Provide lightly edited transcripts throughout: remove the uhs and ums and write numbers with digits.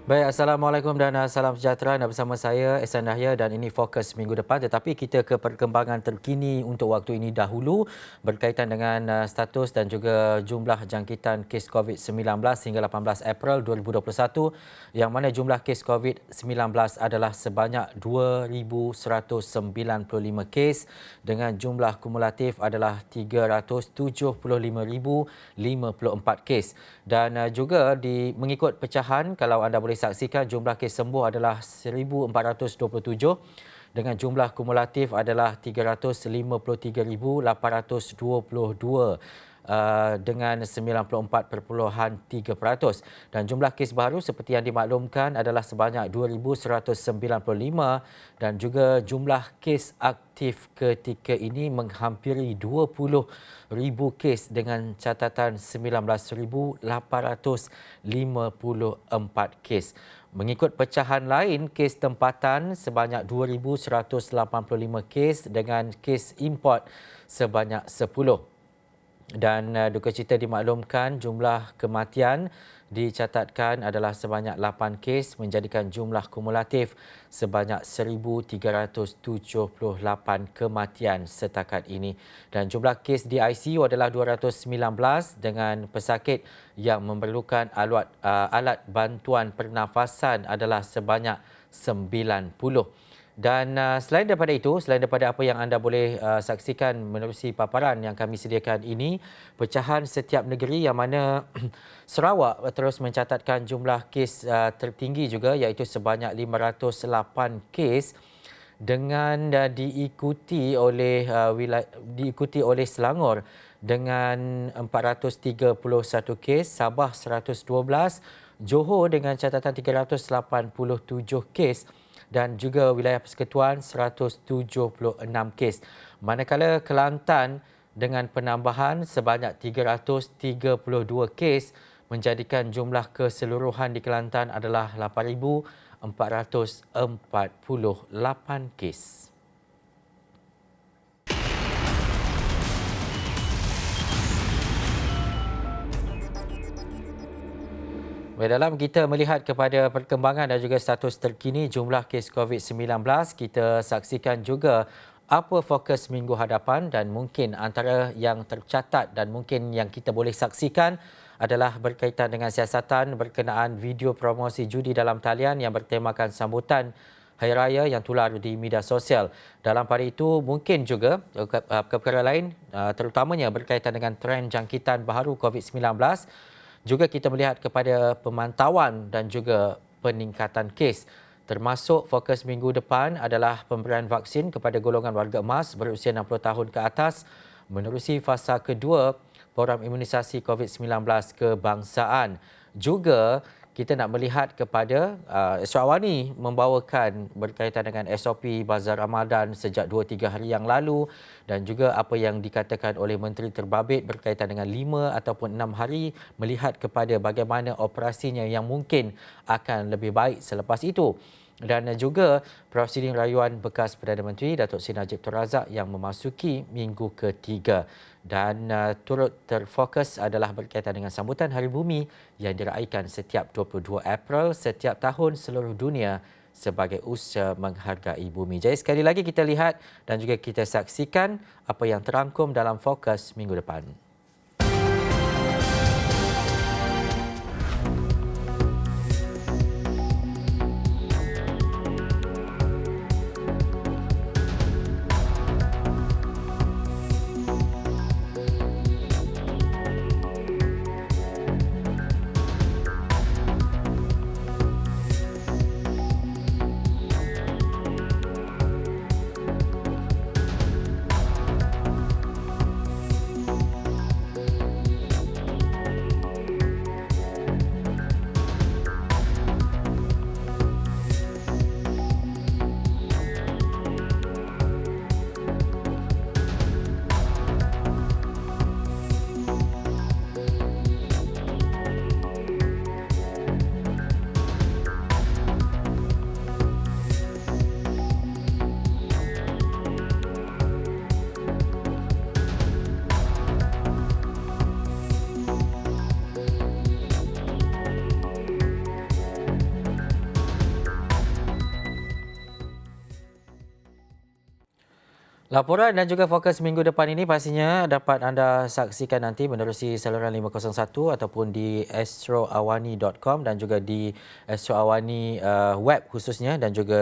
Baik, Assalamualaikum dan salam sejahtera. Anda bersama saya, Ehsan Dahlia, dan ini Fokus Minggu Depan. Tetapi kita ke perkembangan terkini untuk waktu ini dahulu berkaitan dengan status dan juga jumlah jangkitan kes COVID-19 hingga 18 April 2021, yang mana jumlah kes COVID-19 adalah sebanyak 2,195 kes dengan jumlah kumulatif adalah 375,054 kes. Dan juga mengikut pecahan, kalau anda boleh saksikan, jumlah kes sembuh adalah 1,427 dengan jumlah kumulatif adalah 353,822 dengan 94.3%, dan jumlah kes baru seperti yang dimaklumkan adalah sebanyak 2,195, dan juga jumlah kes aktif ketika ini menghampiri 20,000 kes dengan catatan 19,854 kes. Mengikut pecahan lain, kes tempatan sebanyak 2,185 kes dengan kes import sebanyak 10. Dan duka cita dimaklumkan jumlah kematian dicatatkan adalah sebanyak 8 kes, menjadikan jumlah kumulatif sebanyak 1,378 kematian setakat ini. Dan jumlah kes di ICU adalah 219 dengan pesakit yang memerlukan alat bantuan pernafasan adalah sebanyak 90. Dan selain daripada itu, selain daripada apa yang anda boleh saksikan menerusi paparan yang kami sediakan ini, pecahan setiap negeri, yang mana Sarawak terus mencatatkan jumlah kes tertinggi juga, iaitu sebanyak 508 kes, dengan diikuti oleh Selangor dengan 431 kes, Sabah 112, Johor dengan catatan 387 kes, dan juga wilayah Persekutuan 176 kes. Manakala Kelantan dengan penambahan sebanyak 332 kes, menjadikan jumlah keseluruhan di Kelantan adalah 8,448 kes. Dalam kita melihat kepada perkembangan dan juga status terkini jumlah kes COVID-19, kita saksikan juga apa fokus minggu hadapan, dan mungkin antara yang tercatat dan mungkin yang kita boleh saksikan adalah berkaitan dengan siasatan berkenaan video promosi judi dalam talian yang bertemakan sambutan Hari Raya yang tular di media sosial. Dalam pada itu, mungkin juga perkara lain, terutamanya berkaitan dengan trend jangkitan baharu COVID-19, juga kita melihat kepada pemantauan dan juga peningkatan kes. Termasuk fokus minggu depan adalah pemberian vaksin kepada golongan warga emas berusia 60 tahun ke atas menerusi fasa kedua program imunisasi COVID-19 kebangsaan. Juga kita nak melihat kepada Sarawani membawakan berkaitan dengan SOP Bazar Ramadan sejak 2-3 hari yang lalu, dan juga apa yang dikatakan oleh Menteri Terbabit berkaitan dengan 5 ataupun 6 hari, melihat kepada bagaimana operasinya yang mungkin akan lebih baik selepas itu. Dan juga prosiding rayuan bekas Perdana Menteri Datuk Seri Najib Tun Razak yang memasuki minggu ketiga. Dan turut terfokus adalah berkaitan dengan sambutan Hari Bumi yang diraikan setiap 22 April setiap tahun seluruh dunia sebagai usaha menghargai bumi. Jadi sekali lagi kita lihat dan juga kita saksikan apa yang terangkum dalam fokus minggu depan. Laporan dan juga fokus minggu depan ini pastinya dapat anda saksikan nanti menerusi saluran 501 ataupun di astroawani.com dan juga di Astro Awani web khususnya dan juga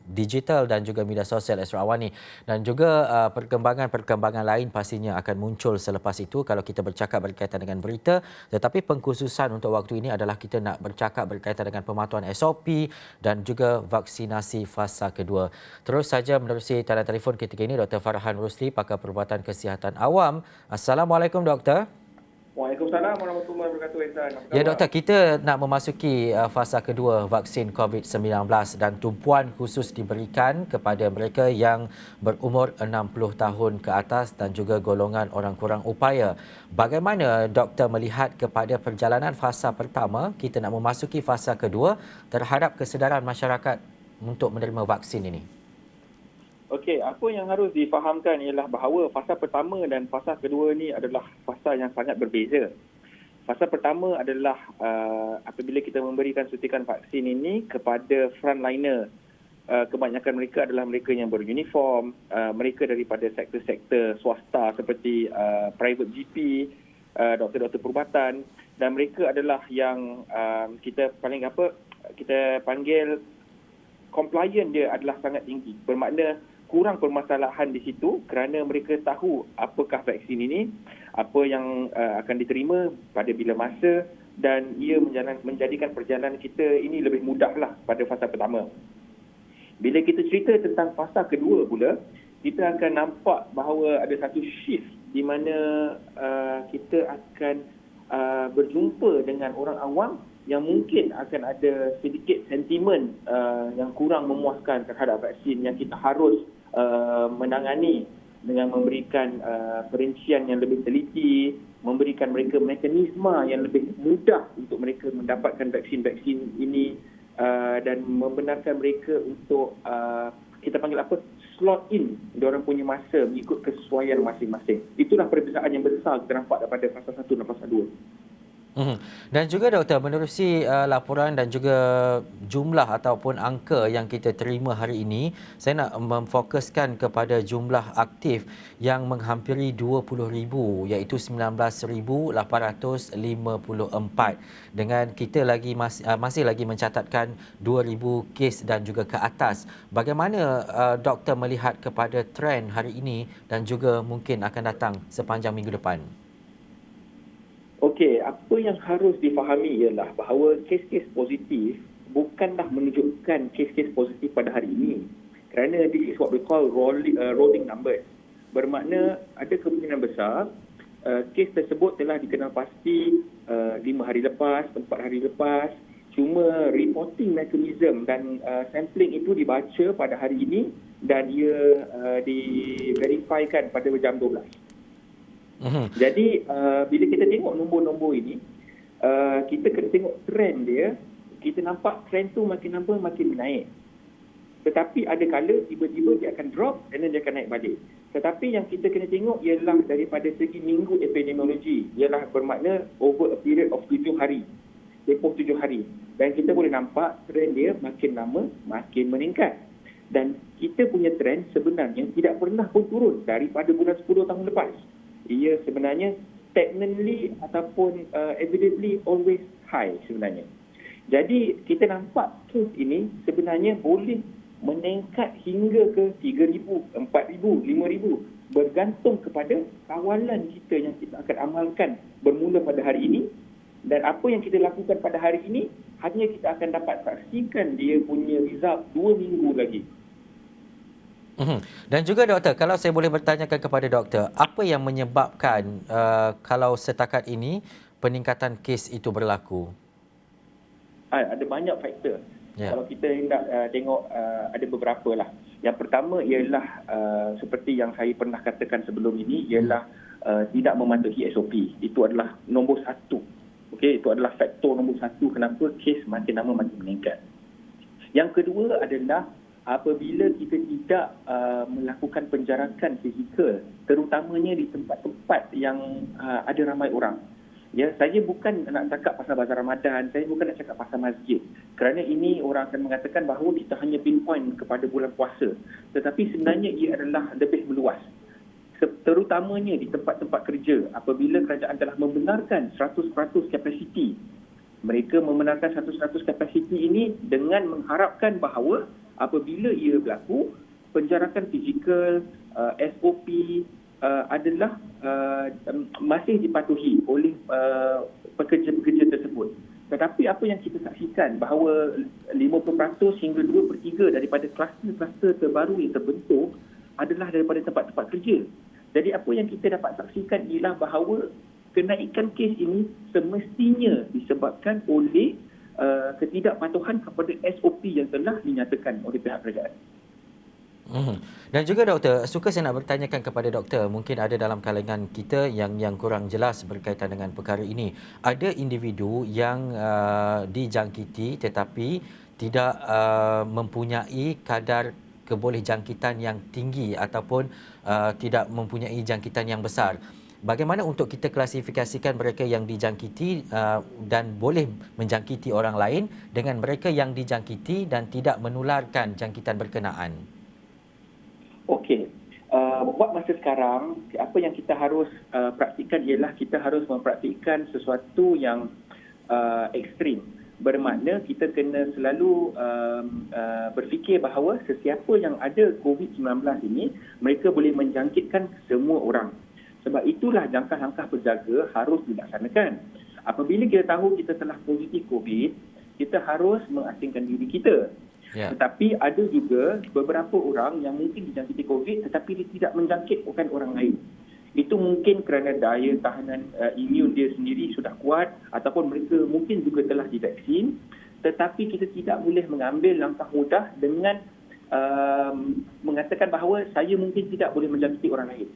digital dan juga media sosial Astro Awani, dan juga perkembangan-perkembangan lain pastinya akan muncul selepas itu kalau kita bercakap berkaitan dengan berita, tetapi pengkhususan untuk waktu ini adalah kita nak bercakap berkaitan dengan pematuhan SOP dan juga vaksinasi fasa kedua. Terus saja menerusi talian telefon ketika ini Dr. Farhan Rusli, pakar perubatan kesihatan awam. Assalamualaikum doktor. Waalaikumsalam warahmatullahi wabarakatuh, Ehsan. Apa Ya khabar? doktor, kita nak memasuki fasa kedua vaksin COVID-19 dan tumpuan khusus diberikan kepada mereka yang berumur 60 tahun ke atas dan juga golongan orang kurang upaya. Bagaimana doktor melihat kepada perjalanan fasa pertama, kita nak memasuki fasa kedua terhadap kesedaran masyarakat untuk menerima vaksin ini? Okey, apa yang harus difahamkan ialah bahawa fasa pertama dan fasa kedua ni adalah fasa yang sangat berbeza. Fasa pertama adalah apabila kita memberikan suntikan vaksin ini kepada frontliner. Kebanyakan mereka adalah mereka yang beruniform, mereka daripada sektor-sektor swasta seperti private GP, doktor-doktor perubatan, dan mereka adalah yang kita panggil compliant dia adalah sangat tinggi. Bermakna kurang permasalahan di situ kerana mereka tahu apakah vaksin ini, apa yang akan diterima pada bila masa, dan ia menjadikan perjalanan kita ini lebih mudahlah pada fasa pertama. Bila kita cerita tentang fasa kedua pula, kita akan nampak bahawa ada satu shift di mana kita akan berjumpa dengan orang awam yang mungkin akan ada sedikit sentimen yang kurang memuaskan terhadap vaksin yang kita harus menangani dengan memberikan perincian yang lebih teliti, memberikan mereka mekanisme yang lebih mudah untuk mereka mendapatkan vaksin-vaksin ini, dan membenarkan mereka untuk kita panggil slot in diorang punya masa mengikut kesesuaian masing-masing. Itulah perbezaan yang besar kita nampak daripada fasa 1 dan fasa 2. Dan juga doktor, menerusi laporan dan juga jumlah ataupun angka yang kita terima hari ini, saya nak memfokuskan kepada jumlah aktif yang menghampiri 20,000 iaitu 19,854, dengan kita masih lagi mencatatkan 2,000 kes dan juga ke atas. Bagaimana doktor melihat kepada trend hari ini dan juga mungkin akan datang sepanjang minggu depan? Okey, apa yang harus difahami ialah bahawa kes-kes positif bukanlah menunjukkan kes-kes positif pada hari ini. Kerana this is what we call rolling numbers. Bermakna ada kemungkinan besar kes tersebut telah dikenal pasti 5 hari lepas, 4 hari lepas. Cuma reporting mechanism dan sampling itu dibaca pada hari ini dan ia diverifikan pada jam 12. Jadi bila kita tengok nombor-nombor ini, kita kena tengok trend dia. Kita nampak trend tu makin lama makin naik. Tetapi ada kala tiba-tiba dia akan drop dan dia akan naik balik. Tetapi yang kita kena tengok ialah daripada segi minggu epidemiologi, ialah bermakna over a period of 7 hari. Tempoh 7 hari. Dan kita boleh nampak trend dia makin lama makin meningkat. Dan kita punya trend sebenarnya tidak pernah pun turun daripada bulan 10 tahun lepas. Ia sebenarnya stagnantly ataupun evidently always high sebenarnya. Jadi kita nampak kes ini sebenarnya boleh meningkat hingga ke 3,000, 4,000, 5,000 bergantung kepada kawalan kita yang kita akan amalkan bermula pada hari ini, dan apa yang kita lakukan pada hari ini hanya kita akan dapat saksikan dia punya result 2 minggu lagi. Dan juga doktor, kalau saya boleh bertanyakan kepada doktor, apa yang menyebabkan kalau setakat ini peningkatan kes itu berlaku? Ada banyak faktor. Yeah. Kalau kita hendak tengok, ada beberapa lah. Yang pertama ialah seperti yang saya pernah katakan sebelum ini, ialah tidak mematuhi SOP. Itu adalah nombor satu. Okey, itu adalah faktor nombor satu kenapa kes makin lama makin meningkat. Yang kedua adalah apabila kita tidak melakukan penjarakan fizikal, terutamanya di tempat-tempat yang ada ramai orang. Ya, saya bukan nak cakap pasal bazar Ramadan, saya bukan nak cakap pasal masjid. Kerana ini orang akan mengatakan bahawa kita hanya pinpoint kepada bulan puasa. Tetapi sebenarnya ia adalah lebih meluas. Terutamanya di tempat-tempat kerja, apabila kerajaan telah membenarkan 100% kapasiti. Mereka membenarkan 100% kapasiti ini dengan mengharapkan bahawa apabila ia berlaku, penjarakan fizikal, SOP adalah masih dipatuhi oleh pekerja-pekerja tersebut. Tetapi apa yang kita saksikan bahawa 50% hingga 2/3 daripada kluster-kluster terbaru yang terbentuk adalah daripada tempat-tempat kerja. Jadi apa yang kita dapat saksikan ialah bahawa kenaikan kes ini semestinya disebabkan oleh ketidakpatuhan kepada SOP yang telah dinyatakan oleh pihak kerajaan. Dan juga doktor, suka saya nak bertanyakan kepada doktor, mungkin ada dalam kalangan kita yang kurang jelas berkaitan dengan perkara ini. Ada individu yang dijangkiti tetapi tidak mempunyai kadar kebolehjangkitan yang tinggi ataupun tidak mempunyai jangkitan yang besar. Bagaimana untuk kita klasifikasikan mereka yang dijangkiti dan boleh menjangkiti orang lain dengan mereka yang dijangkiti dan tidak menularkan jangkitan berkenaan? Okey. Buat masa sekarang, apa yang kita harus praktikkan ialah kita harus mempraktikkan sesuatu yang ekstrim. Bermakna kita kena selalu berfikir bahawa sesiapa yang ada COVID-19 ini, mereka boleh menjangkitkan semua orang. Sebab itulah langkah-langkah berjaga harus dilaksanakan. Apabila kita tahu kita telah positif COVID, kita harus mengasingkan diri kita. Yeah. Tetapi ada juga beberapa orang yang mungkin dijangkiti COVID tetapi dia tidak menjangkitkan orang lain. Itu mungkin kerana daya tahanan imun dia sendiri sudah kuat ataupun mereka mungkin juga telah divaksin. Tetapi kita tidak boleh mengambil langkah mudah dengan mengatakan bahawa saya mungkin tidak boleh menjangkiti orang lain.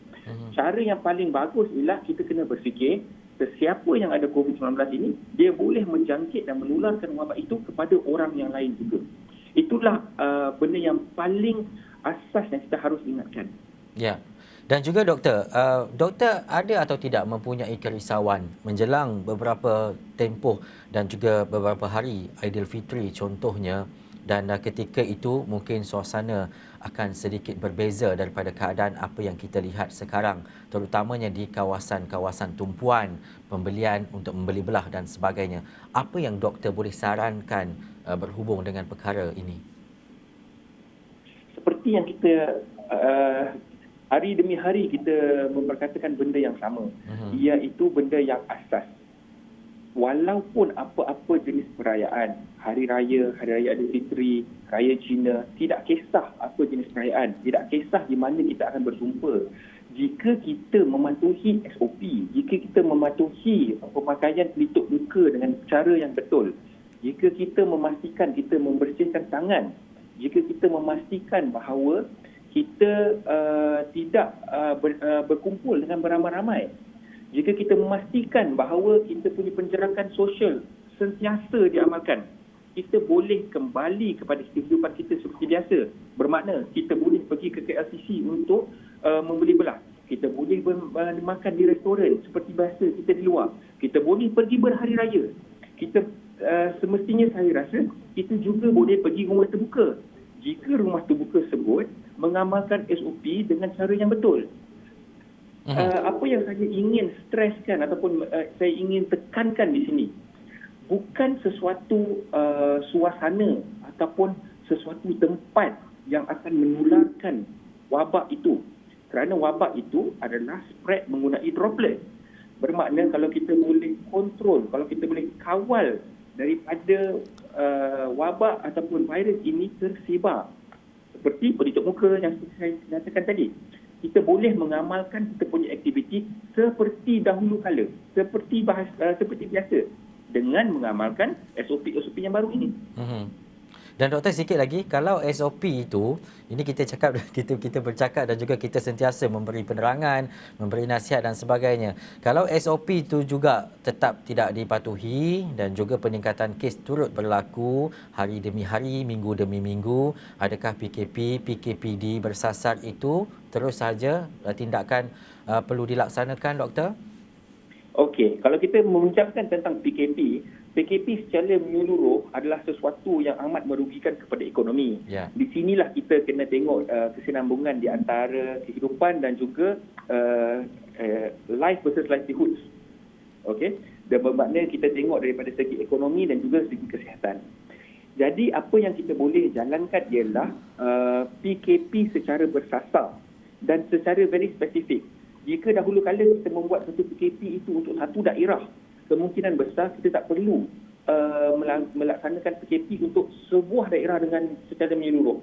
Cara yang paling bagus ialah kita kena berfikir sesiapa yang ada COVID-19 ini, dia boleh menjangkit dan menularkan wabak itu kepada orang yang lain juga. Itulah benda yang paling asas yang kita harus ingatkan. Ya. Dan juga doktor, doktor ada atau tidak mempunyai kerisauan menjelang beberapa tempoh dan juga beberapa hari Aidilfitri contohnya, dan ketika itu mungkin suasana akan sedikit berbeza daripada keadaan apa yang kita lihat sekarang, terutamanya di kawasan-kawasan tumpuan, pembelian untuk membeli belah dan sebagainya. Apa yang doktor boleh sarankan berhubung dengan perkara ini? Seperti yang kita hari demi hari kita memperkatakan benda yang sama, iaitu benda yang asas. Walaupun apa-apa jenis perayaan, hari raya Aidilfitri, raya Cina, tidak kisah apa jenis perayaan, tidak kisah di mana kita akan berjumpa. Jika kita mematuhi SOP, jika kita mematuhi pemakaian pelitup muka dengan cara yang betul, jika kita memastikan kita membersihkan tangan, jika kita memastikan bahawa kita tidak berkumpul dengan beramai-ramai, jika kita memastikan bahawa kita punya penjarakan sosial sentiasa diamalkan, kita boleh kembali kepada kehidupan kita seperti biasa. Bermakna kita boleh pergi ke KLCC untuk membeli belah. Kita boleh makan di restoran seperti biasa kita di luar. Kita boleh pergi berhari raya. Kita semestinya saya rasa kita juga boleh pergi rumah terbuka. Jika rumah terbuka tersebut mengamalkan SOP dengan cara yang betul. Apa yang saya ingin streskan ataupun saya ingin tekankan di sini, bukan sesuatu suasana ataupun sesuatu tempat yang akan menularkan wabak itu. Kerana wabak itu adalah spread menggunakan droplet. Bermakna kalau kita boleh kontrol, kalau kita boleh kawal daripada wabak ataupun virus ini tersebar, seperti pelitup muka yang saya nyatakan tadi, kita boleh mengamalkan kita punya aktiviti seperti dahulu kala, seperti biasa, dengan mengamalkan SOP yang baru ini. Dan doktor, sikit lagi, kalau SOP itu, ini kita cakap, kita bercakap dan juga kita sentiasa memberi penerangan, memberi nasihat dan sebagainya. Kalau SOP itu juga tetap tidak dipatuhi dan juga peningkatan kes turut berlaku hari demi hari, minggu demi minggu, adakah PKPD bersasar itu terus saja tindakan perlu dilaksanakan, doktor? Okey, kalau kita membincangkan tentang PKP secara menyeluruh adalah sesuatu yang amat merugikan kepada ekonomi. Ya. Di sinilah kita kena tengok kesinambungan di antara kehidupan dan juga life versus livelihoods. Okey, dan bermakna kita tengok daripada segi ekonomi dan juga segi kesihatan. Jadi apa yang kita boleh jalankan ialah PKP secara bersasar dan secara very spesifik. Jika dahulu kala kita membuat satu PKP itu untuk satu daerah, kemungkinan besar kita tak perlu melaksanakan PKP untuk sebuah daerah dengan secara menyeluruh.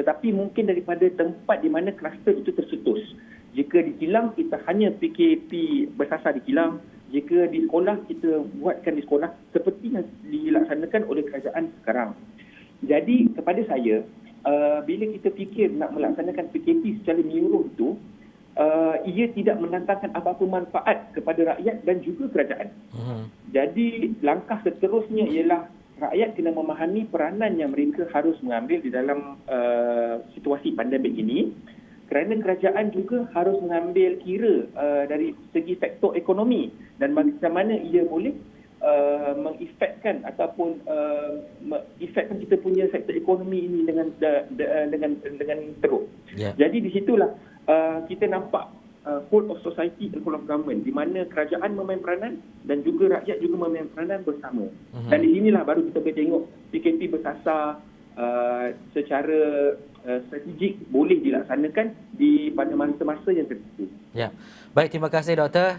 Tetapi mungkin daripada tempat di mana kluster itu tercetus. Jika di kilang, kita hanya PKP bersasar di kilang. Jika di sekolah, kita buatkan di sekolah seperti yang dilaksanakan oleh kerajaan sekarang. Jadi kepada saya, bila kita fikir nak melaksanakan PKP secara menyeluruh itu, ia tidak mendatangkan apa-apa manfaat kepada rakyat dan juga kerajaan. Jadi langkah seterusnya ialah rakyat kena memahami peranan yang mereka harus mengambil di dalam situasi pandemik ini, kerana kerajaan juga harus mengambil kira dari segi sektor ekonomi dan macam mana ia boleh mengefekkan ataupun efekkan kita punya sektor ekonomi ini dengan teruk. Yeah. Jadi di situlah kita nampak whole of society and whole of government, di mana kerajaan memain peranan dan juga rakyat juga memain peranan bersama. Dan di sinilah baru kita boleh tengok PKP bersasar secara strategik boleh dilaksanakan pada masa-masa yang tertentu. Ya. Baik, terima kasih doktor.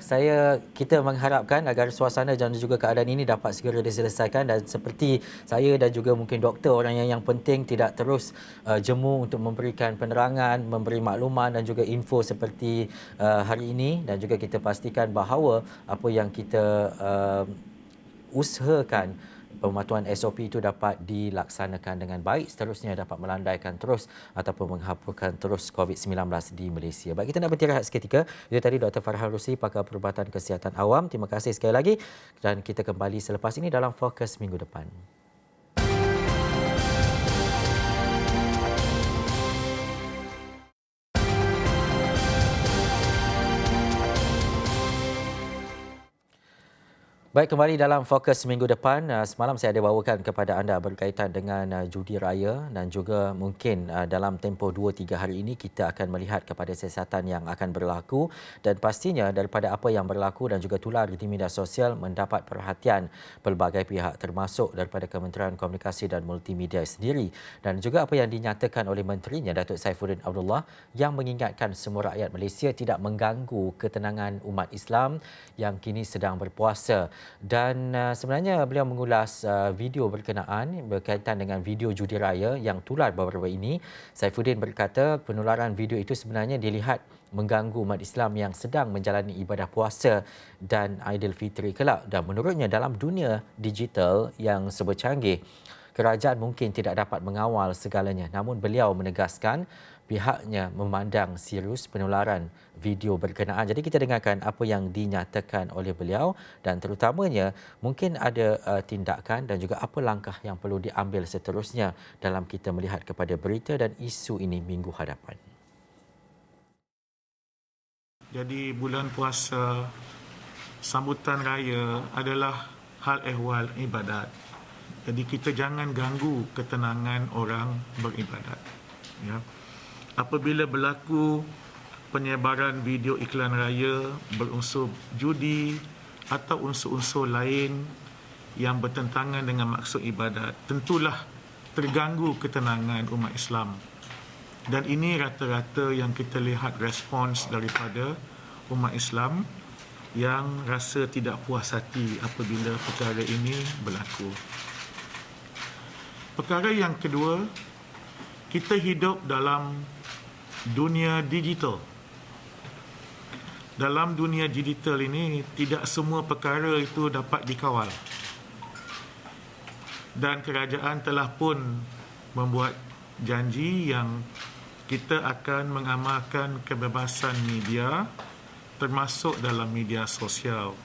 Kita mengharapkan agar suasana dan juga keadaan ini dapat segera diselesaikan, dan seperti saya dan juga mungkin doktor, orang yang penting tidak terus jemu untuk memberikan penerangan, memberi makluman dan juga info seperti hari ini, dan juga kita pastikan bahawa apa yang kita usahakan pematuhan SOP itu dapat dilaksanakan dengan baik, seterusnya dapat melandaikan terus ataupun menghapuskan terus COVID-19 di Malaysia. Baik, kita nak berhenti rehat seketika. Itu tadi Dr. Farhan Rusli, pakar perubatan kesihatan awam. Terima kasih sekali lagi dan kita kembali selepas ini dalam Fokus minggu depan. Baik, kembali dalam Fokus minggu depan. Semalam saya ada bawakan kepada anda berkaitan dengan judi raya dan juga mungkin dalam tempoh 2-3 hari ini kita akan melihat kepada siasatan yang akan berlaku, dan pastinya daripada apa yang berlaku dan juga tular di media sosial mendapat perhatian pelbagai pihak, termasuk daripada Kementerian Komunikasi dan Multimedia sendiri, dan juga apa yang dinyatakan oleh Menterinya Datuk Saifuddin Abdullah yang mengingatkan semua rakyat Malaysia tidak mengganggu ketenangan umat Islam yang kini sedang berpuasa. Dan sebenarnya beliau mengulas video berkenaan berkaitan dengan video judi raya yang tular baru-baru ini. Saifuddin berkata penularan video itu sebenarnya dilihat mengganggu umat Islam yang sedang menjalani ibadah puasa dan Aidilfitri kelak. Dan menurutnya dalam dunia digital yang sebercanggih, kerajaan mungkin tidak dapat mengawal segalanya. Namun beliau menegaskan pihaknya memandang serius penularan video berkenaan. Jadi kita dengarkan apa yang dinyatakan oleh beliau, dan terutamanya mungkin ada tindakan dan juga apa langkah yang perlu diambil seterusnya dalam kita melihat kepada berita dan isu ini minggu hadapan. Jadi bulan puasa, sambutan raya adalah hal ehwal ibadat. Jadi kita jangan ganggu ketenangan orang beribadat. Ya. Apabila berlaku penyebaran video iklan raya berunsur judi atau unsur-unsur lain yang bertentangan dengan maksud ibadat, tentulah terganggu ketenangan umat Islam. Dan ini rata-rata yang kita lihat respons daripada umat Islam yang rasa tidak puas hati apabila perkara ini berlaku. Perkara yang kedua, kita hidup dalam dunia digital. Dalam dunia digital ini, tidak semua perkara itu dapat dikawal. Dan kerajaan telah pun membuat janji yang kita akan mengamalkan kebebasan media, termasuk dalam media sosial.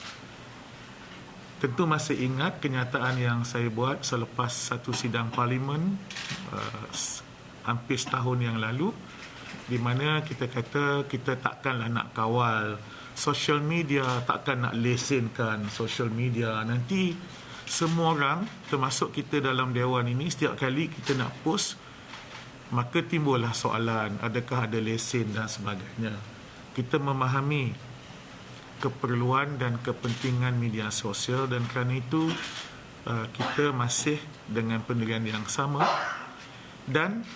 Tentu masih ingat kenyataan yang saya buat selepas satu sidang parlimen hampir setahun yang lalu, di mana kita kata kita takkanlah nak kawal social media takkan nak lesenkan social media. Nanti semua orang, termasuk kita dalam dewan ini, setiap kali kita nak post, maka timbullah soalan, adakah ada lesen dan sebagainya. Kita memahami keperluan dan kepentingan media sosial dan kerana itu kita masih dengan pendirian yang sama. Dan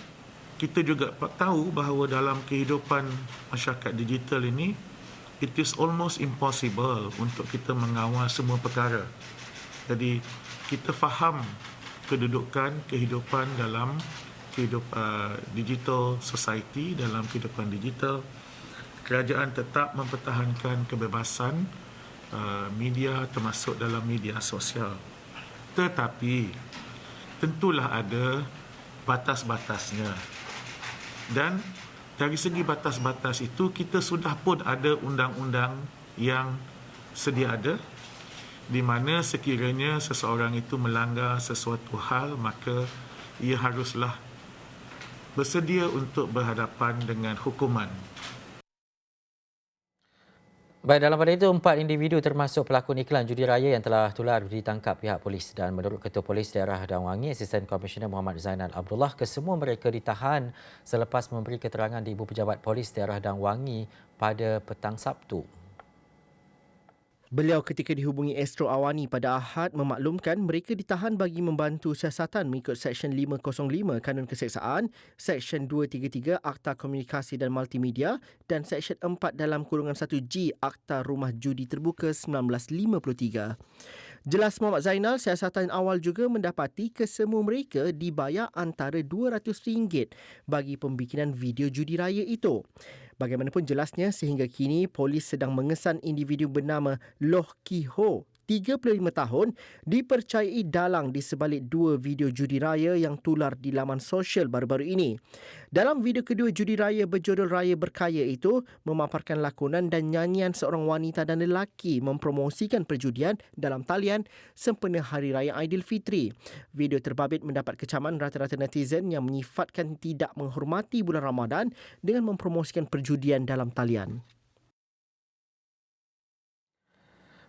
kita juga tahu bahawa dalam kehidupan masyarakat digital ini, it is almost impossible untuk kita mengawal semua perkara. Jadi kita faham kedudukan kehidupan dalam digital society, dalam kehidupan digital. Kerajaan tetap mempertahankan kebebasan media termasuk dalam media sosial. Tetapi tentulah ada batas-batasnya. Dan dari segi batas-batas itu, kita sudah pun ada undang-undang yang sedia ada, di mana sekiranya seseorang itu melanggar sesuatu hal, maka ia haruslah bersedia untuk berhadapan dengan hukuman. Baik, dalam pada itu, 4 individu termasuk pelakon iklan judi raya yang telah tular ditangkap pihak polis. Dan menurut Ketua Polis Daerah Dan Wangi, Asisten Komisioner Muhammad Zainal Abdullah, kesemua mereka ditahan selepas memberi keterangan di Ibu Pejabat Polis Daerah Dan Wangi pada petang Sabtu. Beliau ketika dihubungi Astro Awani pada Ahad memaklumkan mereka ditahan bagi membantu siasatan mengikut Seksyen 505 Kanun Keseksaan, Seksyen 233 Akta Komunikasi dan Multimedia dan Seksyen 4 dalam kurungan 1G Akta Rumah Judi Terbuka 1953. Jelas Muhammad Zainal, siasatan awal juga mendapati kesemua mereka dibayar antara RM200 bagi pembikinan video judi raya itu. Bagaimanapun jelasnya, sehingga kini polis sedang mengesan individu bernama Loh Ki Ho, 35 tahun, dipercayai dalang di sebalik 2 video judi raya yang tular di laman sosial baru-baru ini. Dalam video kedua judi raya berjudul Raya Berkaya itu, memaparkan lakonan dan nyanyian seorang wanita dan lelaki mempromosikan perjudian dalam talian sempena Hari Raya Aidilfitri. Video terbabit mendapat kecaman rata-rata netizen yang menyifatkan tidak menghormati bulan Ramadan dengan mempromosikan perjudian dalam talian.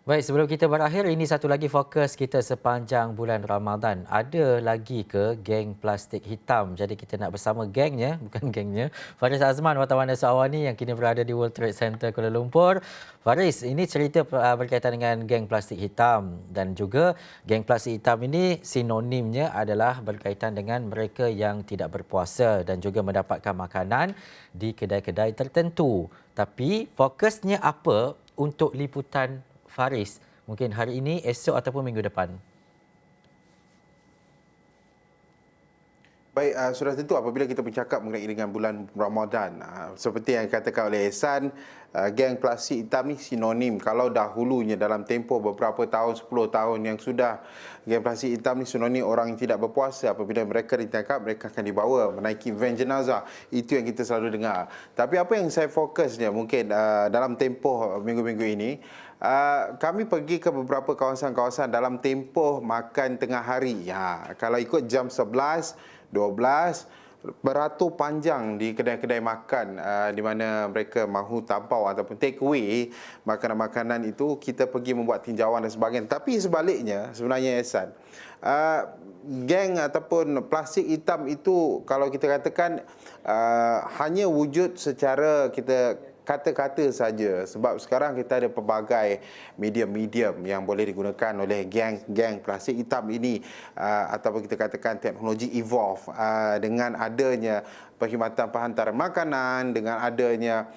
Baik, sebelum kita berakhir, ini satu lagi fokus kita sepanjang bulan Ramadan. Ada lagi ke geng plastik hitam? Jadi kita nak bersama gengnya, bukan gengnya. Faris Azman, wartawan Astro Awani yang kini berada di World Trade Center Kuala Lumpur. Faris, ini cerita berkaitan dengan geng plastik hitam. Dan juga geng plastik hitam ini sinonimnya adalah berkaitan dengan mereka yang tidak berpuasa dan juga mendapatkan makanan di kedai-kedai tertentu. Tapi fokusnya apa untuk liputan Faris, mungkin hari ini, esok ataupun minggu depan? Baik, sudah tentu apabila kita bercakap mengenai dengan bulan Ramadan, seperti yang dikatakan oleh Ehsan, geng plastik hitam ni sinonim. Kalau dahulunya dalam tempoh beberapa tahun, 10 tahun yang sudah, geng plastik hitam ni sinonim orang yang tidak berpuasa. Apabila mereka ditangkap, mereka akan dibawa menaiki van jenazah. Itu yang kita selalu dengar. Tapi apa yang saya fokusnya mungkin dalam tempoh minggu-minggu ini, kami pergi ke beberapa kawasan-kawasan dalam tempoh makan tengah hari. Kalau ikut jam 11, 12, beratur panjang di kedai-kedai makan di mana mereka mahu tampau ataupun take away makanan-makanan itu, kita pergi membuat tinjauan dan sebagainya. Tapi sebaliknya sebenarnya, Ehsan, geng ataupun plastik hitam itu kalau kita katakan hanya wujud secara kita kata-kata saja, sebab sekarang kita ada pelbagai medium-medium yang boleh digunakan oleh geng plastik hitam ini, ataupun kita katakan teknologi evolve dengan adanya perkhidmatan penghantaran makanan, dengan adanya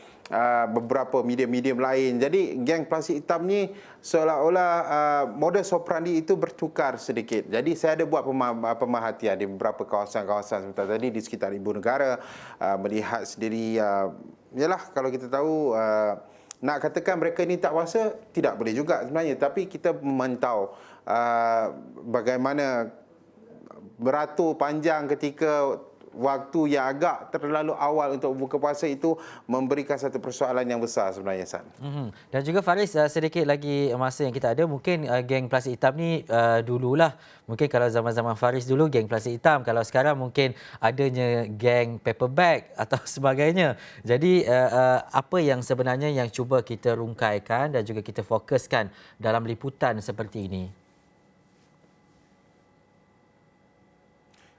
beberapa medium-medium lain. Jadi geng plastik hitam ni seolah-olah modus operandi itu bertukar sedikit. Jadi saya ada buat pemerhatian di beberapa kawasan-kawasan seperti tadi di sekitar ibu negara, melihat sendiri. Yalah, kalau kita tahu nak katakan mereka ni tak puasa, tidak boleh juga sebenarnya. Tapi kita memantau bagaimana beratur panjang ketika waktu yang agak terlalu awal untuk buka puasa itu memberikan satu persoalan yang besar sebenarnya, San. Dan juga Faris, sedikit lagi masa yang kita ada, mungkin geng plastik hitam ni dululah, mungkin kalau zaman-zaman Faris dulu geng plastik hitam, kalau sekarang mungkin adanya geng paper bag atau sebagainya. Jadi apa yang sebenarnya yang cuba kita rungkaikan dan juga kita fokuskan dalam liputan seperti ini?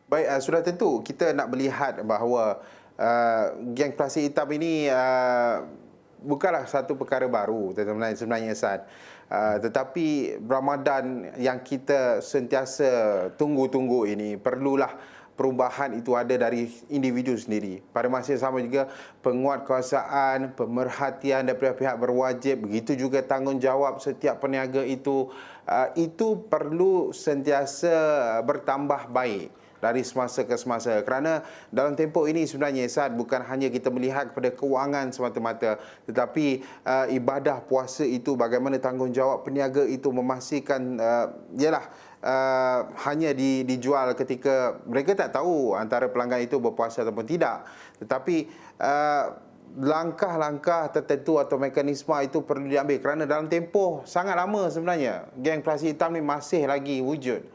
Baik, sudah tentu kita nak melihat bahawa geng plastik hitam ini bukanlah satu perkara baru sebenarnya San. Tetapi Ramadan yang kita sentiasa tunggu-tunggu ini perlulah perubahan itu ada dari individu sendiri. Pada masa yang sama juga penguatkuasaan, pemerhatian daripada pihak berwajib, begitu juga tanggungjawab setiap peniaga itu perlu sentiasa bertambah baik dari semasa ke semasa, kerana dalam tempoh ini sebenarnya Saad, bukan hanya kita melihat kepada kewangan semata-mata, tetapi ibadah puasa itu, bagaimana tanggungjawab peniaga itu memastikan hanya dijual ketika mereka tak tahu antara pelanggan itu berpuasa ataupun tidak. Tetapi langkah-langkah tertentu atau mekanisme itu perlu diambil, kerana dalam tempoh sangat lama sebenarnya geng plastik hitam ni masih lagi wujud.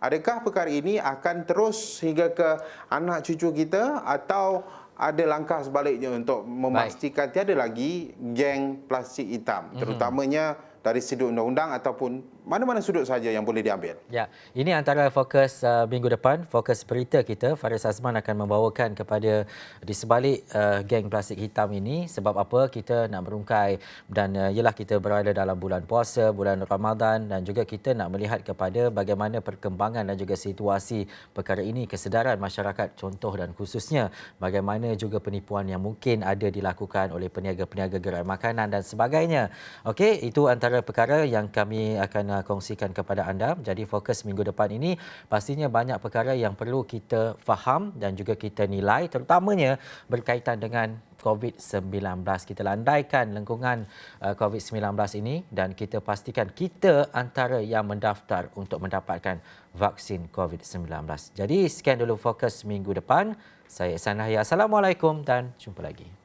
Adakah perkara ini akan terus hingga ke anak cucu kita, atau ada langkah sebaliknya untuk memastikan tiada lagi geng plastik hitam, terutamanya dari sudut undang-undang ataupun mana-mana sudut saja yang boleh diambil? Ya, ini antara fokus minggu depan, fokus berita kita. Faris Azman akan membawakan kepada di sebalik geng plastik hitam ini. Sebab apa? Kita nak merungkai dan ialah kita berada dalam bulan puasa, bulan Ramadan, dan juga kita nak melihat kepada bagaimana perkembangan dan juga situasi perkara ini, kesedaran masyarakat contoh dan khususnya bagaimana juga penipuan yang mungkin ada dilakukan oleh peniaga-peniaga gerai makanan dan sebagainya. Okey, itu antara perkara yang kami akan kongsikan kepada anda. Jadi fokus minggu depan ini pastinya banyak perkara yang perlu kita faham dan juga kita nilai, terutamanya berkaitan dengan COVID-19. Kita landaikan lengkungan COVID-19 ini dan kita pastikan kita antara yang mendaftar untuk mendapatkan vaksin COVID-19. Jadi sekian dulu fokus minggu depan. Saya Ihsan Yahya. Assalamualaikum dan jumpa lagi.